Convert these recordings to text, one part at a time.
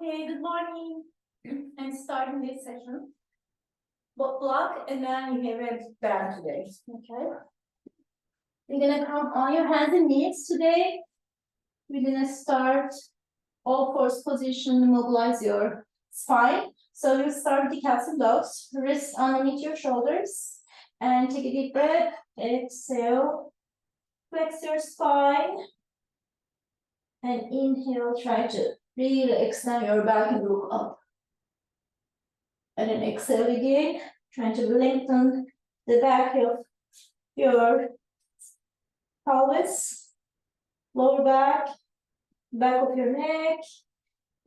Okay, good morning. I'm starting this session. Block, and then we have it back today. Okay. We're gonna come on your hands and knees today. We're gonna start all fours position, mobilize your spine. So you start with the cats and dogs, wrists underneath your shoulders, and take a deep breath. Exhale, flex your spine, and inhale. Try to really extend your back and look up. And then exhale again, trying to lengthen the back of your pelvis, lower back, back of your neck.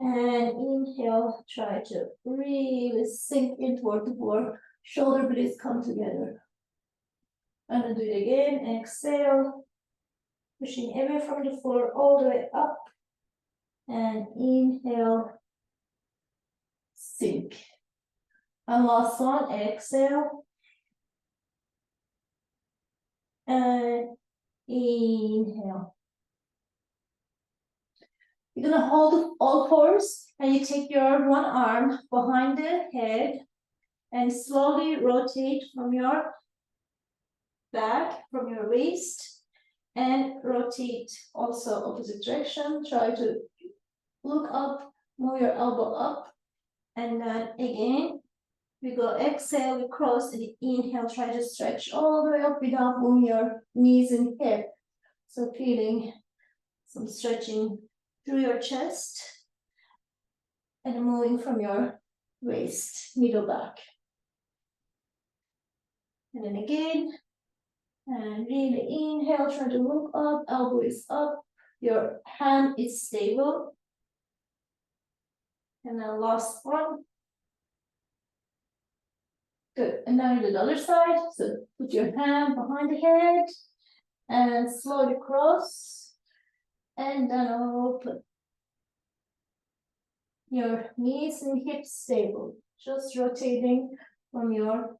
And inhale, try to really sink in toward the floor. Shoulder blades come together. And then do it again. Exhale, pushing away from the floor all the way up. And inhale, sink. And last one, exhale. And inhale. You're gonna hold all fours and you take your one arm behind the head and slowly rotate from your back, from your waist, and rotate also opposite direction. Try to look up, move your elbow up, and then again, we go exhale, we cross, and inhale, try to stretch all the way up without moving your knees and hip. So feeling some stretching through your chest and moving from your waist, middle back. And then again, and really inhale, try to look up, elbow is up, your hand is stable. And then last one. Good, and now do the other side. So put your hand behind the head and slowly cross and then open. Your knees and hips stable, just rotating from your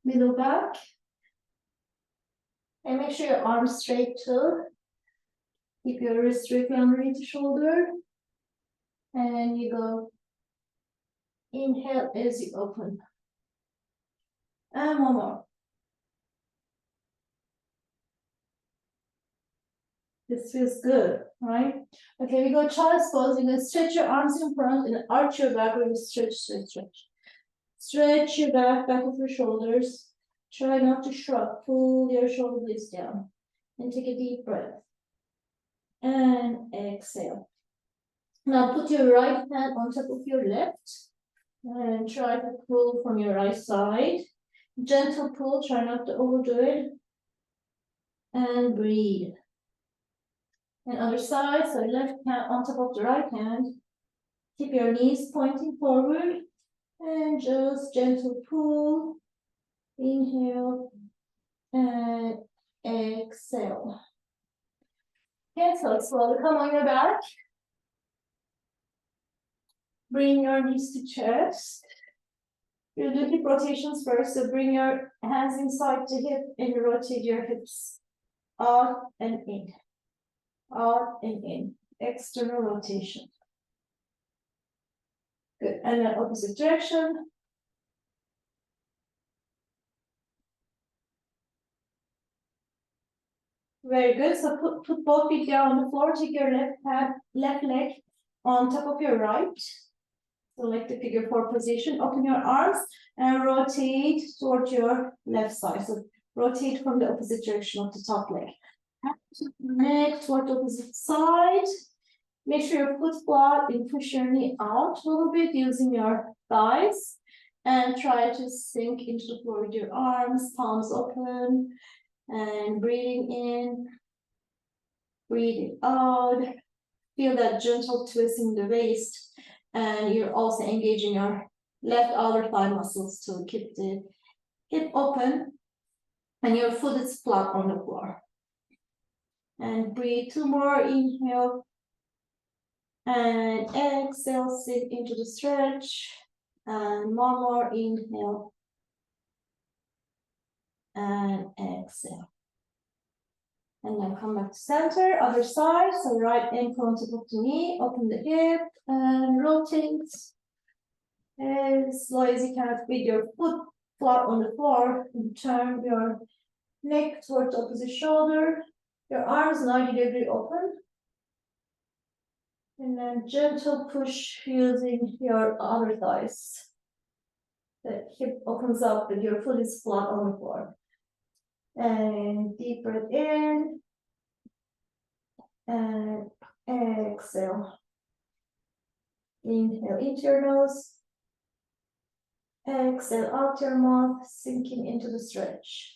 middle back. And make sure your arms straight too. Keep your wrist straight underneath the shoulder. And you go inhale as you open. And one more. This feels good, right? Okay, we go child's pose. You're going to stretch your arms in front and arch your back. We're going to stretch, stretch, stretch. Stretch your back of your shoulders. Try not to shrug. Pull your shoulder blades down. And take a deep breath. And exhale. Now put your right hand on top of your left. And try to pull from your right side. Gentle pull, try not to overdo it. And breathe. And other side, so left hand on top of the right hand. Keep your knees pointing forward. And just gentle pull. Inhale. And exhale. Exhale, slowly come on your back. Bring your knees to chest. You'll do hip rotations first, so bring your hands inside the hip and rotate your hips out and in. Out and in. External rotation. Good. And then opposite direction. Very good. So put both feet down on the floor. Take your left leg on top of your right. So like the figure 4 position. Open your arms and rotate towards your left side. So rotate from the opposite direction of the top leg. Neck toward the opposite side. Make sure your foot flat and push your knee out a little bit using your thighs. And try to sink into the floor with your arms, palms open. And breathing in, breathing out. Feel that gentle twist in the waist. And you're also engaging your left outer thigh muscles to keep the hip open. And your foot is flat on the floor. And breathe 2 more, inhale. And exhale, sink into the stretch. And 1 more, inhale. And exhale. And then come back to center, other side. So right ankle on top of the knee, open the hip, and and rotate as slow as you can with your foot flat on the floor. And turn your neck towards the opposite shoulder. Your arms 90-degree open. And then gentle push using your other thighs. The hip opens up and your foot is flat on the floor. And deep breath in. And exhale. Inhale into your nose. Exhale out your mouth, sinking into the stretch.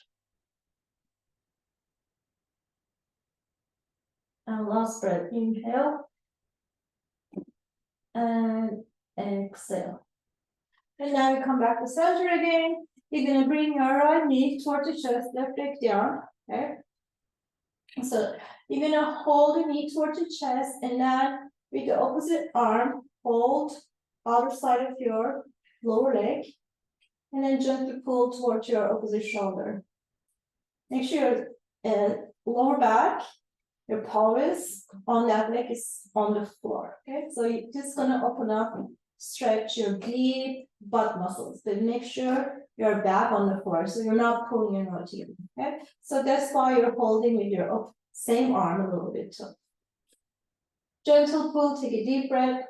And last breath, inhale. And exhale. And now you come back to center again. You're going to bring your right knee toward the chest, left leg down. Okay. So you're going to hold the knee toward the chest, and then with the opposite arm, hold other side of your lower leg, and then gently pull towards your opposite shoulder. Make sure your lower back, your pelvis on that leg is on the floor. Okay, so you're just going to open up, stretch your deep butt muscles. Then make sure you're back on the floor, so you're not pulling and rotating. Okay, so that's why you're holding with your same arm a little bit too. Gentle pull, take a deep breath,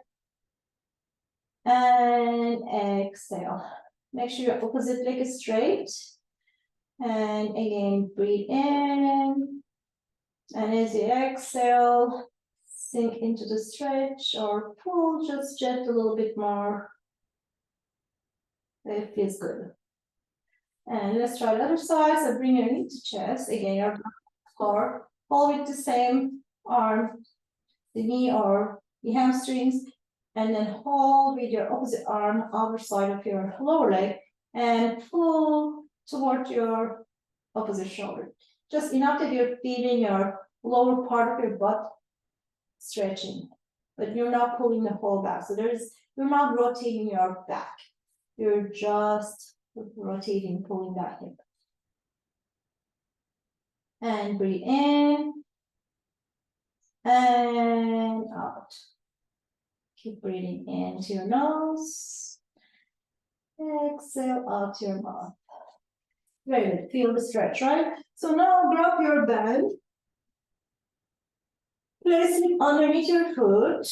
and exhale. Make sure your opposite leg is straight, and again breathe in, and as you exhale, sink into the stretch or pull just a little bit more. It feels good. And let's try the other side. So bring your knee to chest. Again, your floor. Hold with the same arm, the knee or the hamstrings, and then hold with your opposite arm, other side of your lower leg, and pull toward your opposite shoulder. Just enough that you're feeling your lower part of your butt stretching, but you're not pulling the whole back. So you're not rotating your back. You're just rotating, pulling that hip. And breathe in and out. Keep breathing into your nose. Exhale out your mouth. Very good. Feel the stretch, right? So now grab your band. Place it underneath your foot.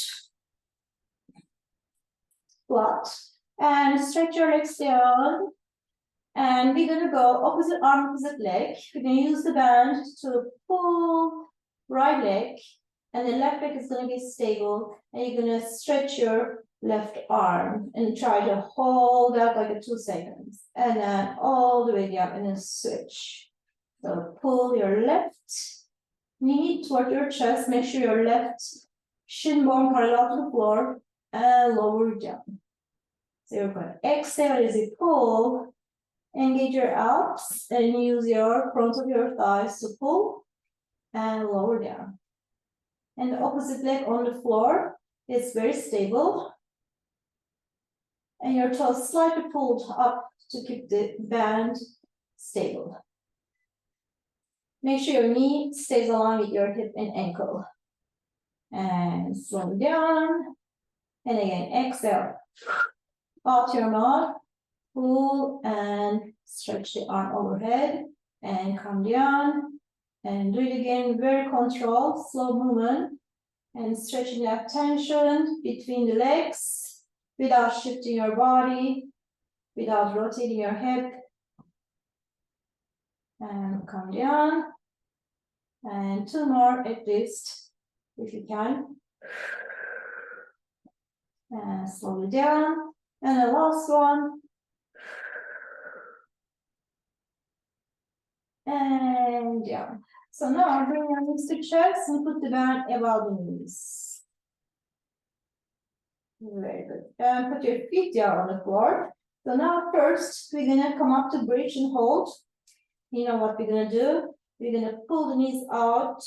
Flat. And stretch your legs down. And we're going to go opposite arm, opposite leg. We're going to use the band to pull right leg. And the left leg is going to be stable. And you're going to stretch your left arm and try to hold that like 2 seconds. And then all the way down and then switch. So pull your left knee toward your chest. Make sure your left shin bone parallel to the floor and lower down. So you're going to exhale as you pull. Engage your abs and use your front of your thighs to pull and lower down. And the opposite leg on the floor is very stable. And your toes slightly pulled up to keep the band stable. Make sure your knee stays aligned with your hip and ankle. And slow down. And again, exhale. Out your mouth. Pull and stretch the arm overhead and come down and do it again. Very controlled, slow movement and stretching that tension between the legs without shifting your body, without rotating your hip. And come down. And 2 more at least, if you can. And slow it down. And the last one. And down. So now bring your knees to chest and put the band above the knees. Very good. And put your feet down on the floor. So now first we're gonna come up to bridge and hold. You know what we're gonna do? We're gonna pull the knees out,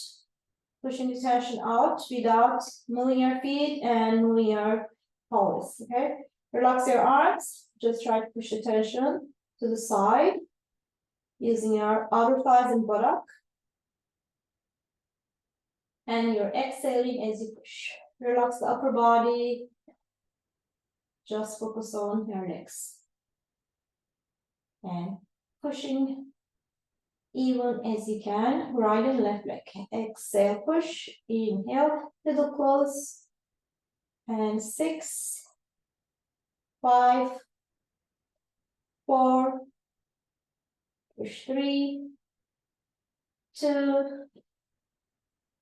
pushing the tension out without moving your feet and moving your pelvis. Okay. Relax your arms. Just try to push the tension to the side. Using your outer thighs and buttock. And you're exhaling as you push. Relax the upper body. Just focus on your legs. And pushing even as you can, right and left leg. Exhale, push, inhale, little close. And 6, 5, 4, push 3, 2,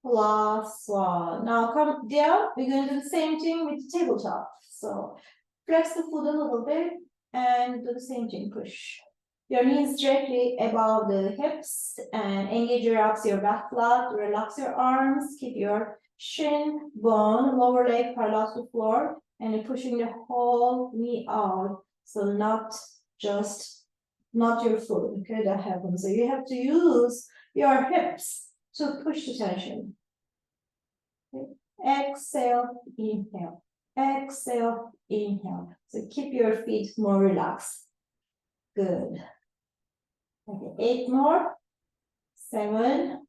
last one. Now come down. We're going to do the same thing with the tabletop. So flex the foot a little bit and do the same thing. Push your knees directly above the hips and engage your abs, your back flat. Relax your arms. Keep your shin bone, lower leg parallel to the floor, and you're pushing the whole knee out. So not your foot. Okay, that happens. So you have to use your hips to push the tension. Okay. Exhale, inhale. Exhale, inhale. So keep your feet more relaxed. Good. Okay, 8 more. 7,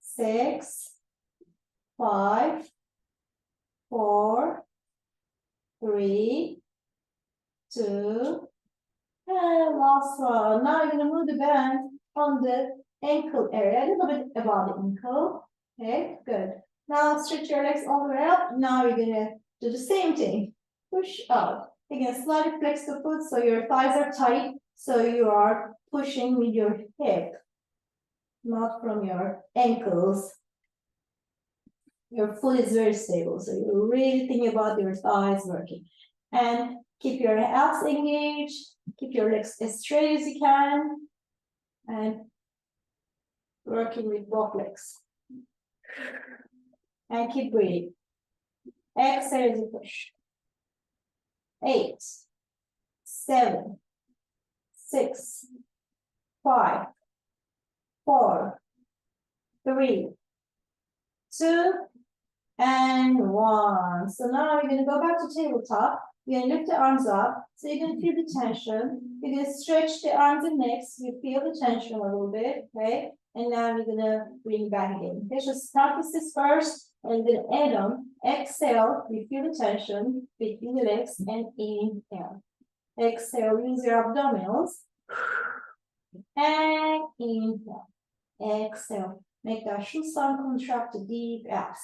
6, 5, 4, 3, 2, and last one. Now you're going to move the band on the ankle area, a little bit above the ankle. Okay, good. Now stretch your legs all the way up. Now you're going to do the same thing. Push up. Again, slightly flex the foot so your thighs are tight. So you are pushing with your hip, not from your ankles. Your foot is very stable. So you really think about your thighs working. And keep your abs engaged. Keep your legs as straight as you can. And working with both legs. And keep breathing. Exhale as you push. 8, 7, 6, 5, 4, 3, 2, and 1. So now you're going to go back to tabletop. You're going to lift the arms up. So you're going to feel the tension. You're going to stretch the arms and necks. You feel the tension a little bit, okay? And now you're going to bring back again. Okay, just practice this first. And then add on. Exhale. You feel the tension between the legs and inhale. Exhale. Use your abdominals. And inhale. Exhale. Make that shoe sound, contract the deep abs.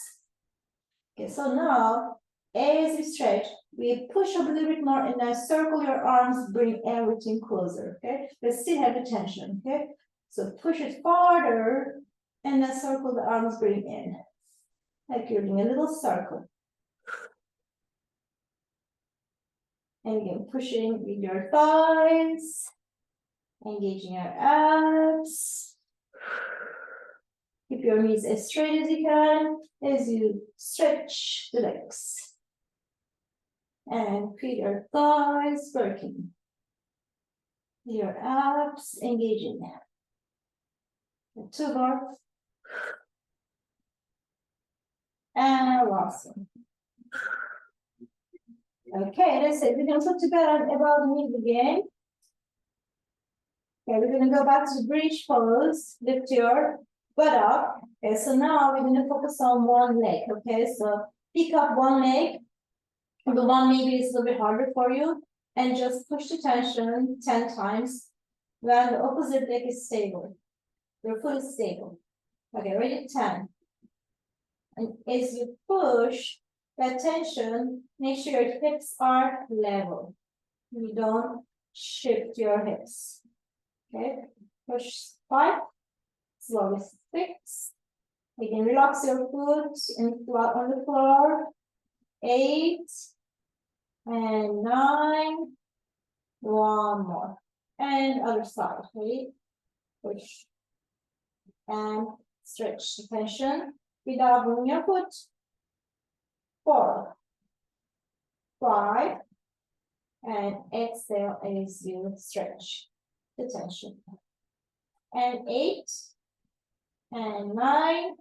Okay, so now, as you stretch, we push up a little bit more and then circle your arms, bring everything closer, okay? But still have the tension, okay? So push it farther and then circle the arms, bring in. Like you're doing a little circle. And again, pushing with your thighs, engaging your abs. Keep your knees as straight as you can as you stretch the legs. And feel your thighs working. Your abs engaging. 2 more. And last one. Okay, that's it. We're going to put together about the knees again. Okay, we're going to go back to the bridge pose. Lift your butt up. Okay, so now we're going to focus on one leg. Okay, so pick up one leg. The one maybe is a little bit harder for you. And just push the tension 10 times when the opposite leg is stable. Your foot is stable. Okay, ready? 10. And as you push that tension, make sure your hips are level. You don't shift your hips. Okay, push 5, slowly 6. Again, relax your foot and flat on the floor. 8 and 9. One more. And other side. Okay, push and stretch the tension without moving your foot. 4, 5, and exhale as you stretch the tension. And 8, and 9,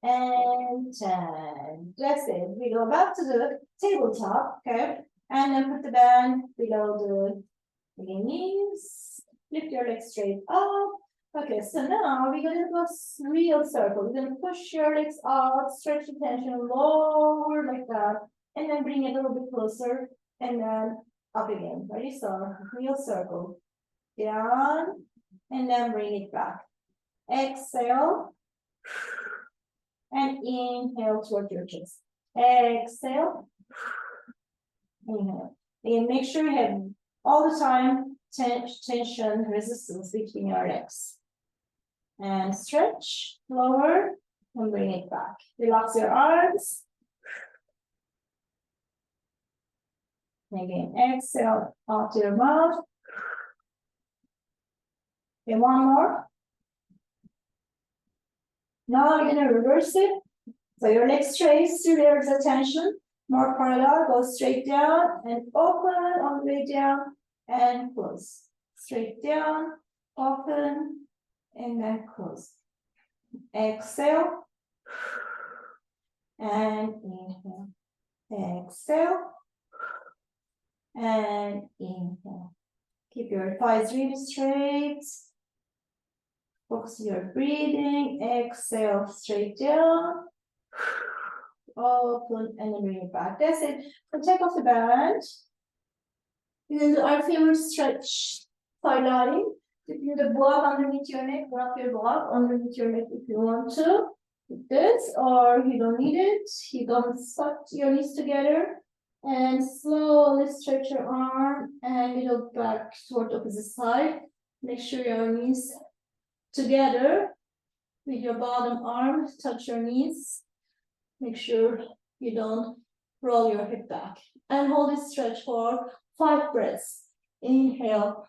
and 10. That's it. We go back to the tabletop, okay? And then put the band below the knees. Lift your legs straight up. Okay, so now we're going to do a real circle. We're going to push your legs out, stretch the tension, lower like that. and then bring it a little bit closer, and then up again. Ready? So wheel circle. Down, and then bring it back. Exhale, and inhale toward your chest. Exhale, inhale. And make sure you have all the time tension, resistance between your legs. And stretch, lower, and bring it back. Relax your arms. Again, exhale out your mouth. And one more. Now you're gonna reverse it. So your legs straight, still there's a tension. More parallel, go straight down and open all the way down and close. Straight down, open, and then close. Exhale. And inhale. Exhale. And inhale. Keep your thighs really straight. Focus your breathing. Exhale straight down. Open and then bring it back. That's it. So take off the band. We're going to do our favorite stretch, side lying. If you do the block underneath your neck, wrap your block underneath your neck if you want to. Like this, or you don't need it. You don't suck your knees together. And slowly stretch your arm and go back toward the opposite side. Make sure your knees together with your bottom arm, touch your knees. Make sure you don't roll your hip back. And hold this stretch for 5 breaths. Inhale.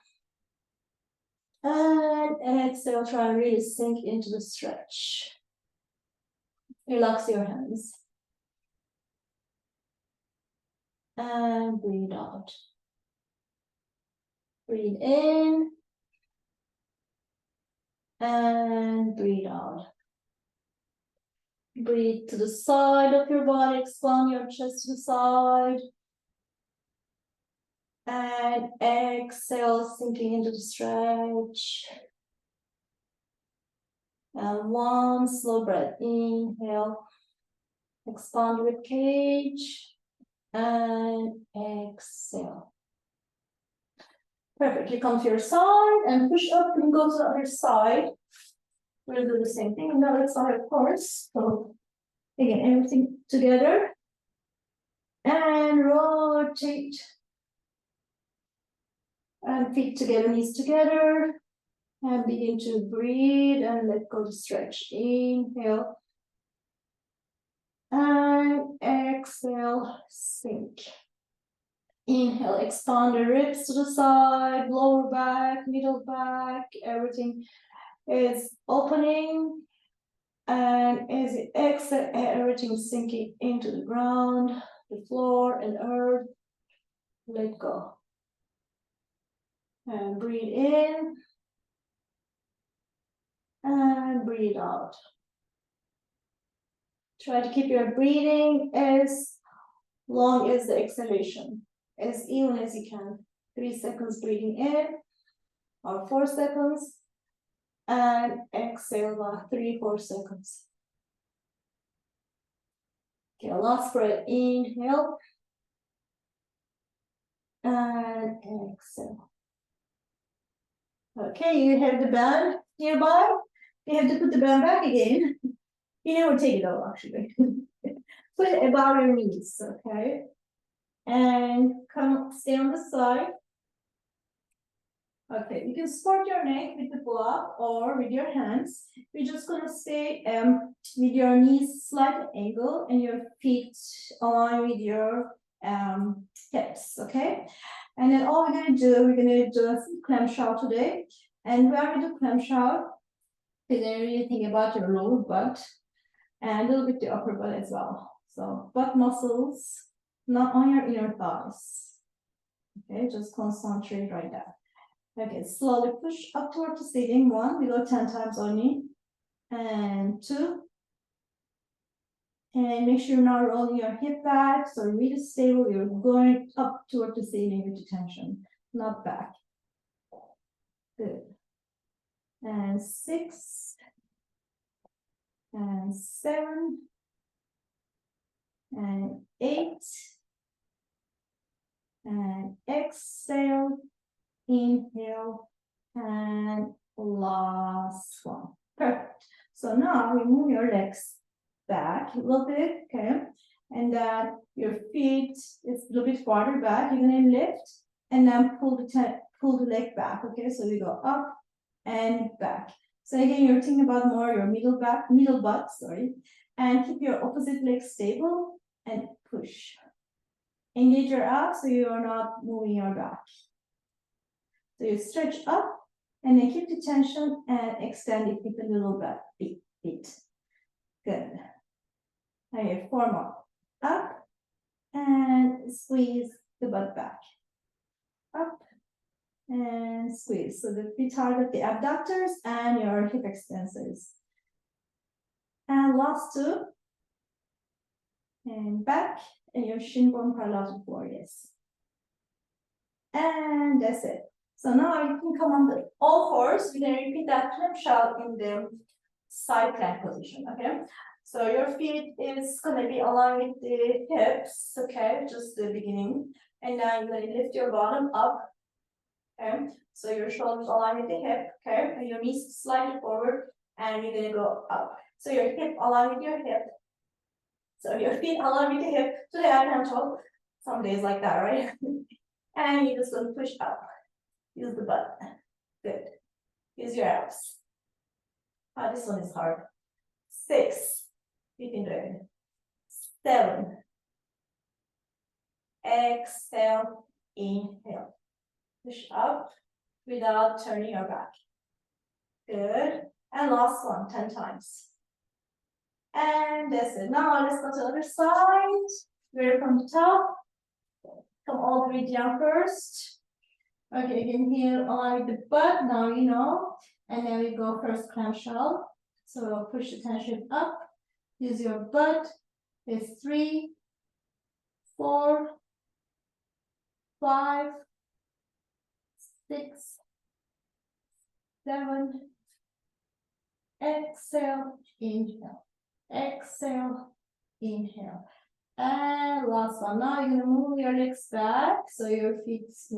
And exhale, try and really sink into the stretch. Relax your hands. And breathe out. Breathe in. And breathe out. Breathe to the side of your body, expand your chest to the side. And exhale, sinking into the stretch. And one slow breath. Inhale. Expand the rib cage. And exhale. Perfect. You come to your side and push up and go to the other side. We'll do the same thing on the other side, of course. So again, everything together. And rotate. And feet together, knees together. And begin to breathe and let go to stretch. Inhale. And exhale, sink. Inhale, expand the ribs to the side, lower back, middle back, everything is opening. And as you exhale, everything sinking into the ground, the floor and earth. Let go. And breathe in. And breathe out. Try to keep your breathing as long as the exhalation, as even as you can. 3 seconds breathing in, or 4 seconds, and exhale about 3-4 seconds. Okay, last breath, inhale, and exhale. Okay, you have the band nearby. You have to put the band back again. You never take it off, actually. Put it above your knees, okay? And come stay on the side. Okay, you can support your neck with the block or with your hands. We're just gonna stay with your knees slight angle and your feet align with your hips, okay? And then all we're gonna do a clamshell today. And when we do clamshell, you're gonna really think about your lower butt and a little bit the upper butt as well. So butt muscles, not on your inner thighs. Okay, just concentrate right there. Okay, slowly push up toward the ceiling. 1, we go 10 times only. And 2. And make sure you're not rolling your hip back. So really stable. You're going up toward the ceiling with the tension, not back. Good. And 6. And 7. and 8, and exhale, inhale, and last one. Perfect. So now you move your legs back a little bit, okay? And then your feet is a little bit farther back. You're gonna lift and then pull the leg back, okay? So we go up and back. So again, you're thinking about more your middle butt, sorry. And keep your opposite leg stable and push. Engage your abs so you are not moving your back. So you stretch up and then keep the tension and extend it a little bit. Good. Now you form up and squeeze the butt back. Up and squeeze. So that we target the abductors and your hip extensors. And last two. And back, and your shin bone parallel to the floor, yes. And that's it. So now you can come on the all fours. We're gonna repeat that clamshell in the side plank position, okay? So your feet is gonna be aligned with the hips, okay? Just the beginning. And then you're gonna lift your bottom up, okay? So your shoulders align with the hip, okay? And your knees slightly forward, and you're gonna go up. So your hip align with your hip. So your feet align with the hip. Today I can't talk. Some days like that, right? And you're just gonna push up. Use the butt. Good. Use your abs. Oh, this one is hard. 6. You can do it. 7. Exhale. Inhale. Push up without turning your back. Good. And last one, 10 times. And that's it. Now let's go to the other side. We're from the top. Come all the way down first. Okay, again here on the butt, now you know. And then we go first clamshell. So push the tension up. Use your butt. It's 3, 4, 5, 6, 7. Exhale, inhale. Exhale, inhale. And last one. Now you're gonna move your legs back. So your feet is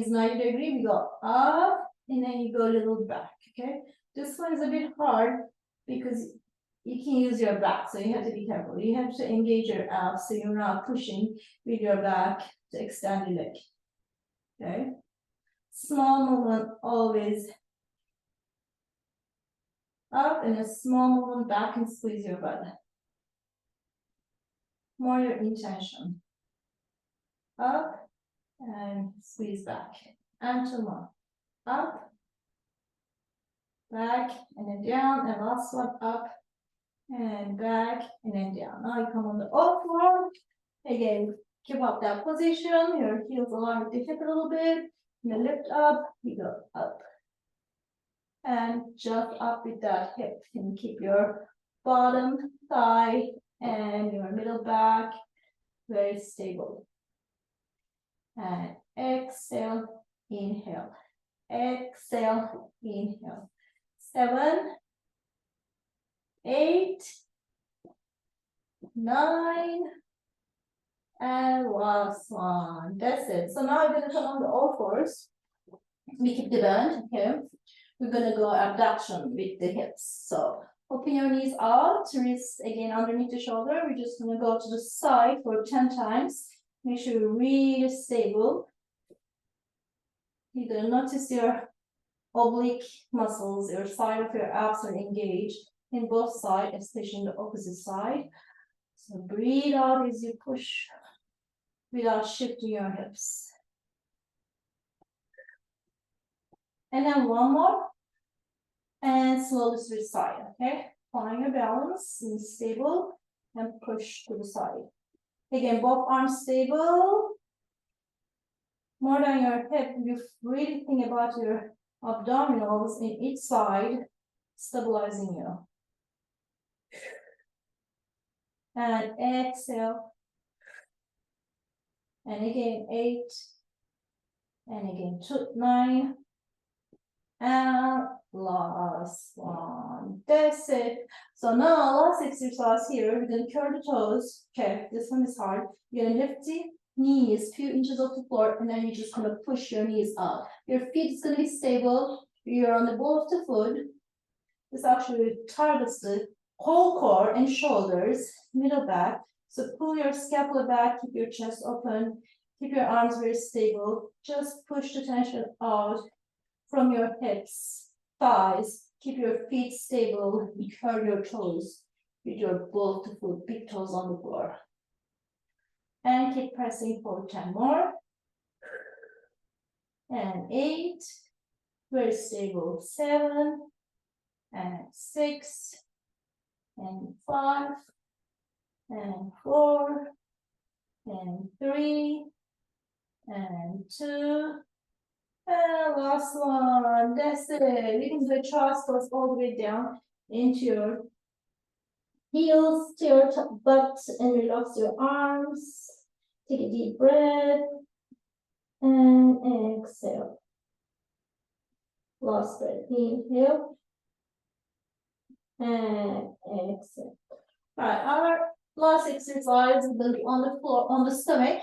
90 degrees. We go up and then you go a little back. Okay. This one is a bit hard because you can use your back. So you have to be careful. You have to engage your abs so you're not pushing with your back to extend the leg. Okay. Small movement always up and a small movement back and squeeze your butt. More your intention. Up and squeeze back. And 2 more. Up, back, and then down. And last one, up and back, and then down. Now you come on the off one. Again, keep up that position. Your heels align with the hip a little bit. You lift up, you go up. And jump up with that hip. And keep your bottom thigh and your middle back very stable. And exhale, inhale. Exhale, inhale. 7, 8, 9, and last one. That's it. So now we're gonna come on the all fours. We keep the bend, okay? We're gonna go abduction with the hips. So open your knees out, wrists again underneath the shoulder. We're just gonna go to the side for 10 times. Make sure you're really stable. You're gonna notice your oblique muscles, your side of your abs are engaged in both sides, especially in the opposite side. So breathe out as you push without shifting your hips. And then one more. And slowly switch side, okay? Find your balance and stable and push to the side. Again, both arms stable. More than your hip, you really think about your abdominals in each side, stabilizing you. And exhale. And again, 8. And again, 9. And last one. That's it. So now last exercise here, we're gonna curl the toes. Okay, this one is hard. You're gonna lift the knees few inches off the floor, and then you're just gonna push your knees out. Your feet is gonna be stable. You're on the ball of the foot. This actually targets the whole core and shoulders, middle back. So pull your scapula back, keep your chest open, keep your arms very stable. Just push the tension out from your hips, thighs. Keep your feet stable, curl your toes with your ball of the foot, big toes on the floor. And keep pressing for 10 more. And 8, very stable, 7, and 6, and 5, and 4, and 3, and 2, and last one. That's it. You can do a chest pose all the way down into your heels to your butt and relax your arms. Take a deep breath and exhale. Last breath. Inhale and exhale. All right, our last exercise will be on the floor, on the stomach.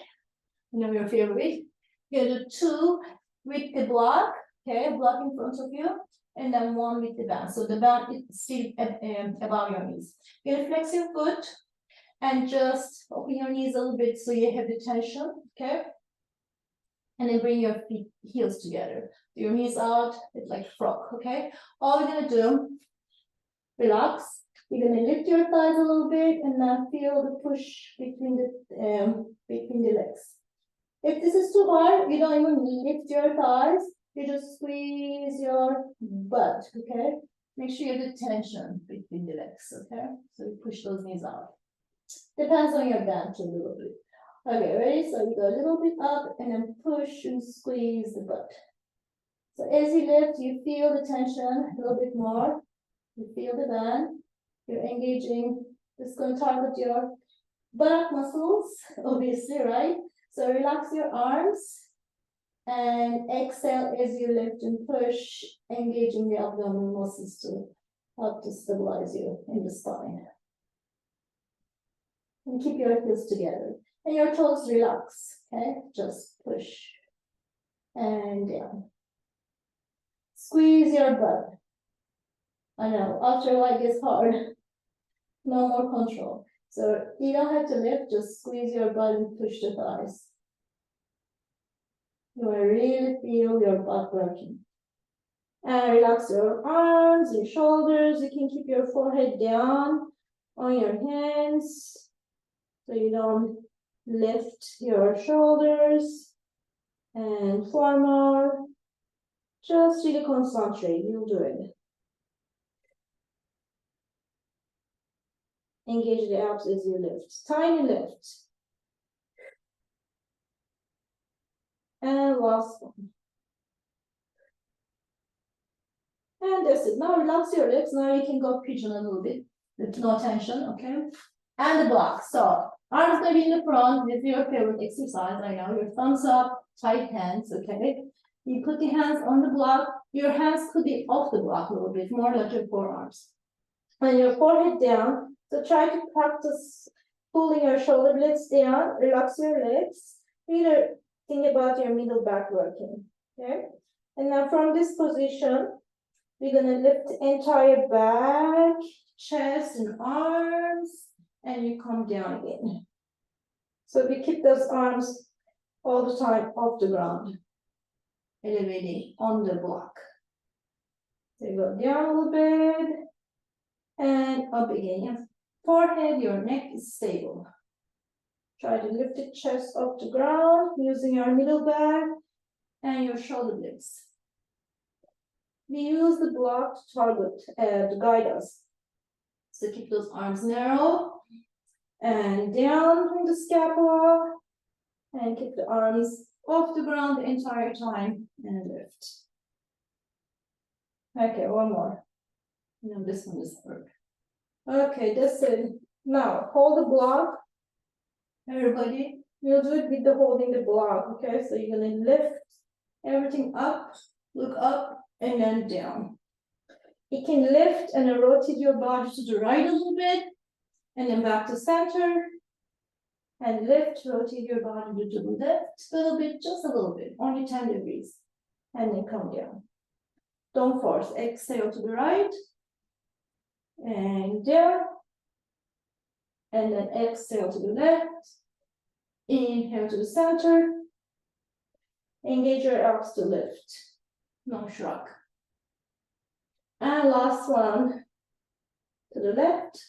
You know your favorite. You do 2 with the block, okay, block in front of you, and then 1 with the band. So the band is still above your knees. You're gonna flex your foot and just open your knees a little bit so you have the tension, okay? And then bring your feet, heels together. Your knees out, it's like frog, okay? All we're gonna do, relax. You're gonna lift your thighs a little bit and then feel the push between the legs. If this is too hard, you don't even lift your thighs. You just squeeze your butt, okay? Make sure you have the tension between the legs, okay? So you push those knees out. Depends on your bench a little bit. Okay, ready? So you go a little bit up and then push and squeeze the butt. So as you lift, you feel the tension a little bit more. You feel the bend. You're engaging. It's going to target your buttock muscles, obviously, right? So relax your arms and exhale as you lift and push, engaging the abdominal muscles to help to stabilize you in the spine. And keep your heels together. And your toes relax, okay? Just push and down. Squeeze your butt. I know, after like it's hard. No more control. So you don't have to lift, just squeeze your butt and push the thighs. You will really feel your butt working. And relax your arms, your shoulders. You can keep your forehead down on your hands so you don't lift your shoulders. And 4 more. Just really concentrate. You'll do it. Engage the abs as you lift. Tiny lift. And last one. And that's it. Now relax your legs. Now you can go pigeon a little bit with no tension, okay? And the block. So arms gonna be in the front. This is your favorite exercise. I know. Your thumbs up, tight hands, okay? You put the hands on the block. Your hands could be off the block a little bit, more like your forearms. And your forehead down. So try to practice pulling your shoulder blades down. Relax your legs. Either think about your middle back working, okay? And now from this position, we're gonna lift the entire back, chest, and arms, and you come down again. So we keep those arms all the time off the ground, elevating on the block. So you go down a little bit, and up again. Your forehead, your neck is stable. Try to lift the chest off the ground using your middle back and your shoulder blades. We use the block to target, to guide us. So keep those arms narrow and down from the scapula and keep the arms off the ground the entire time and lift. Okay, 1 more. No, this one is hard. Okay, that's it. Now hold the block. Everybody, we'll do it with the holding the block. Okay, so you're gonna lift everything up, look up, and then down. You can lift and then rotate your body to the right a little bit, and then back to center. And lift, rotate your body to the left a little bit, just a little bit, only 10 degrees. And then come down. Don't force. Exhale to the right. And down. And then exhale to the left. Inhale to the center. Engage your abs to lift. No shrug. And last one. To the left.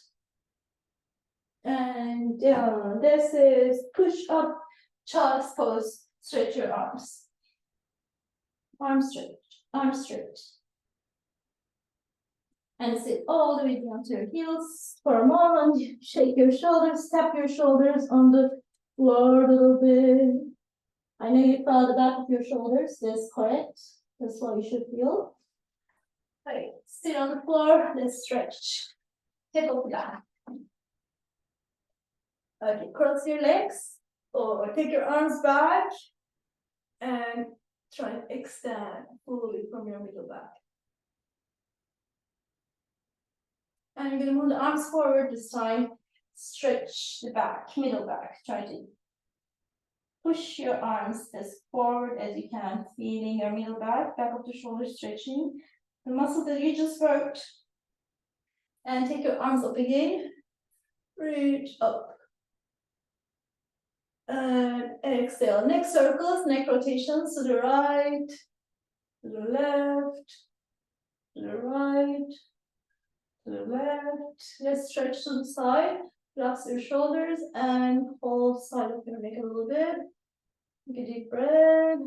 And down. This is push up, child's pose. Stretch your arms. Arms straight, arms straight. And sit all the way down to your heels for a moment. Shake your shoulders, tap your shoulders on the floor a little bit. I know you felt the back of your shoulders. That's correct. That's what you should feel. All right, sit on the floor. Let's stretch. Take off the back. Okay, cross your legs or take your arms back and try and extend fully from your middle back. And you're going to move the arms forward this time. Stretch the back, middle back. Try to push your arms as forward as you can, feeling your middle back, back of the shoulders stretching. The muscle that you just worked. And take your arms up again. Reach up. And exhale. Neck circles, neck rotations to the right, to the left, to the right, to the left. Let's stretch to the side. Relax your shoulders and hold side of your neck a little bit. Take a deep breath.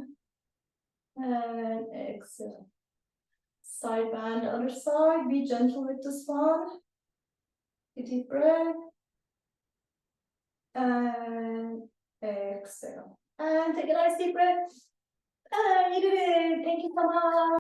And exhale. Side bend, other side. Be gentle with this one. Take a deep breath. And exhale. And take a nice deep breath. And you did it. Thank you so much.